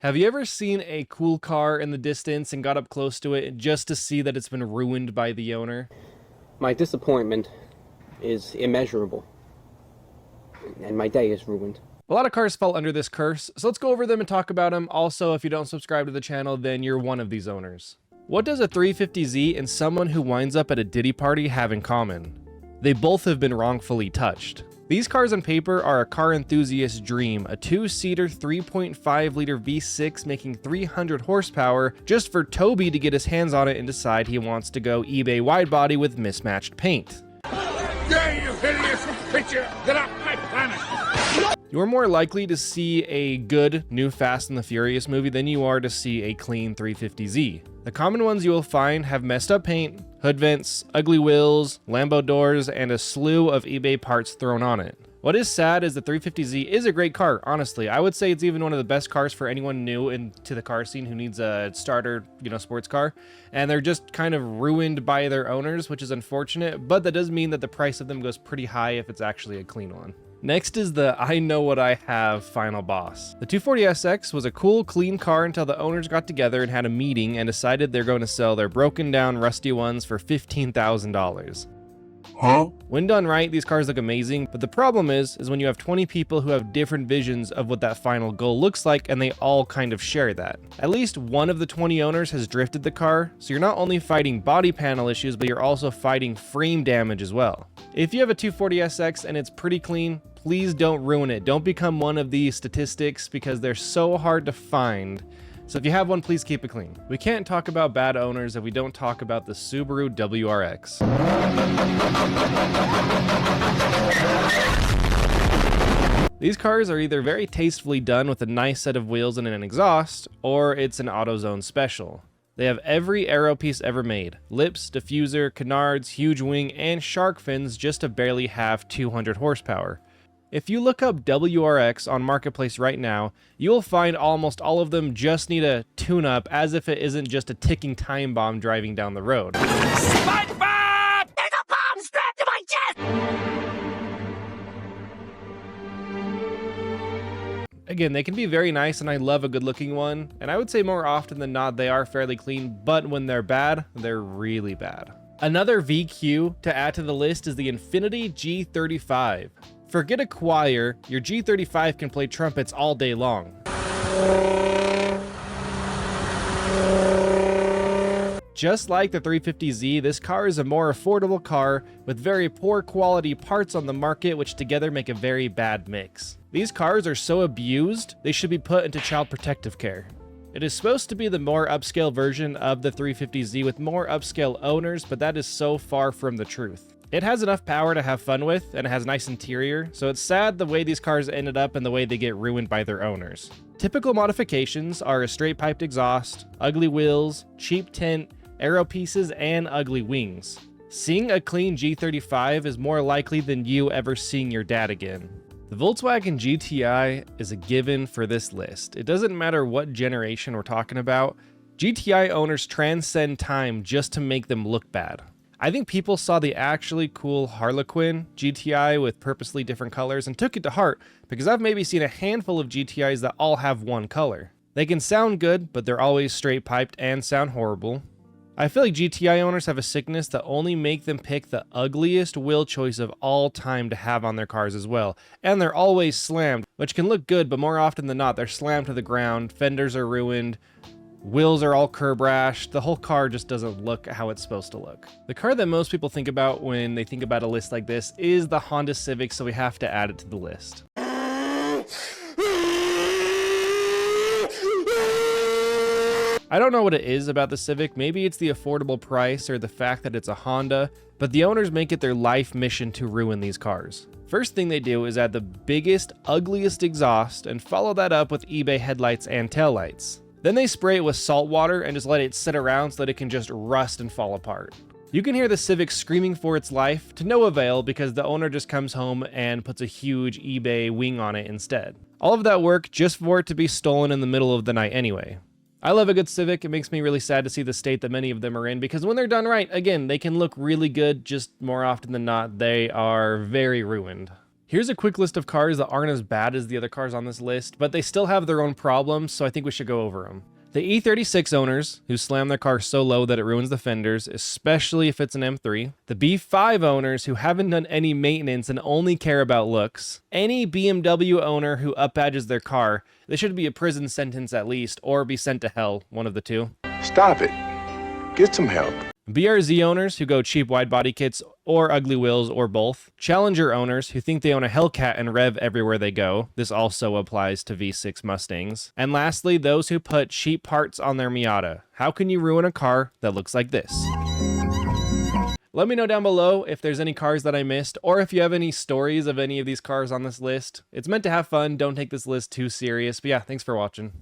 Have you ever seen a cool car in the distance and got up close to it just to see that it's been ruined by the owner? My disappointment is immeasurable, and my day is ruined. A lot of cars fall under this curse, so let's go over them and talk about them. Also, if you don't subscribe to the channel, then you're one of these owners. What does a 350Z and someone who winds up at a Diddy party have in common? They both have been wrongfully touched. These cars on paper are a car enthusiast's dream, a two-seater 3.5-liter V6 making 300 horsepower just for Toby to get his hands on it and decide he wants to go eBay wide body with mismatched paint. Dare you hideous creature, get off my planet! You're more likely to see a good new Fast and the Furious movie than you are to see a clean 350Z. The common ones you will find have messed up paint, hood vents, ugly wheels, Lambo doors, and a slew of eBay parts thrown on it. What is sad is the 350Z is a great car, honestly. I would say it's even one of the best cars for anyone new into the car scene who needs a starter, sports car. And they're just kind of ruined by their owners, which is unfortunate, but that does mean that the price of them goes pretty high if it's actually a clean one. Next is the I know what I have final boss. The 240SX was a cool, clean car until the owners got together and had a meeting and decided they're going to sell their broken down, rusty ones for $15,000. Huh? When done right, these cars look amazing, but the problem is when you have 20 people who have different visions of what that final goal looks like, and they all kind of share that. At least one of the 20 owners has drifted the car, so you're not only fighting body panel issues, but you're also fighting frame damage as well. If you have a 240SX and it's pretty clean, please don't ruin it. Don't become one of these statistics because they're so hard to find. So if you have one, please keep it clean. We can't talk about bad owners if we don't talk about the Subaru WRX. These cars are either very tastefully done with a nice set of wheels and an exhaust, or it's an AutoZone special. They have every aero piece ever made. Lips, diffuser, canards, huge wing, and shark fins just to barely have 200 horsepower. If you look up WRX on Marketplace right now, you will find almost all of them just need a tune-up as if it isn't just a ticking time bomb driving down the road. SpongeBob! There's a bomb strapped to my chest! Again, they can be very nice and I love a good looking one, and I would say more often than not they are fairly clean, but when they're bad, they're really bad. Another VQ to add to the list is the Infiniti G35. Forget a choir, your G35 can play trumpets all day long. Just like the 350Z, this car is a more affordable car with very poor quality parts on the market, which together make a very bad mix. These cars are so abused, they should be put into child protective care. It is supposed to be the more upscale version of the 350Z with more upscale owners, but that is so far from the truth. It has enough power to have fun with, and it has a nice interior, so it's sad the way these cars ended up and the way they get ruined by their owners. Typical modifications are a straight piped exhaust, ugly wheels, cheap tint, aero pieces, and ugly wings. Seeing a clean G35 is more likely than you ever seeing your dad again. The Volkswagen GTI is a given for this list. It doesn't matter what generation we're talking about, GTI owners transcend time just to make them look bad. I think people saw the actually cool Harlequin GTI with purposely different colors and took it to heart, because I've maybe seen a handful of GTIs that all have one color. They can sound good, but they're always straight piped and sound horrible. I feel like GTI owners have a sickness that only make them pick the ugliest wheel choice of all time to have on their cars as well. And they're always slammed, which can look good, but more often than not, they're slammed to the ground, fenders are ruined, wheels are all curb rashed, the whole car just doesn't look how it's supposed to look. The car that most people think about when they think about a list like this is the Honda Civic, so we have to add it to the list. I don't know what it is about the Civic, maybe it's the affordable price or the fact that it's a Honda, but the owners make it their life mission to ruin these cars. First thing they do is add the biggest, ugliest exhaust and follow that up with eBay headlights and taillights. Then they spray it with salt water and just let it sit around so that it can just rust and fall apart. You can hear the Civic screaming for its life to no avail because the owner just comes home and puts a huge eBay wing on it instead. All of that work just for it to be stolen in the middle of the night anyway. I love a good Civic. It makes me really sad to see the state that many of them are in because when they're done right, again, they can look really good, just more often than not, they are very ruined. Here's a quick list of cars that aren't as bad as the other cars on this list, but they still have their own problems, so I think we should go over them. The E36 owners, who slam their car so low that it ruins the fenders, especially if it's an M3. The B5 owners, who haven't done any maintenance and only care about looks. Any BMW owner who up-badges their car, they should be a prison sentence at least, or be sent to hell, one of the two. Stop it. Get some help. BRZ owners who go cheap wide body kits or ugly wheels or both. Challenger owners who think they own a Hellcat and rev everywhere they go. This also applies to V6 Mustangs. And lastly, those who put cheap parts on their Miata. How can you ruin a car that looks like this? Let me know down below if there's any cars that I missed, or if you have any stories of any of these cars on this list. It's meant to have fun, don't take this list too serious, but yeah, thanks for watching.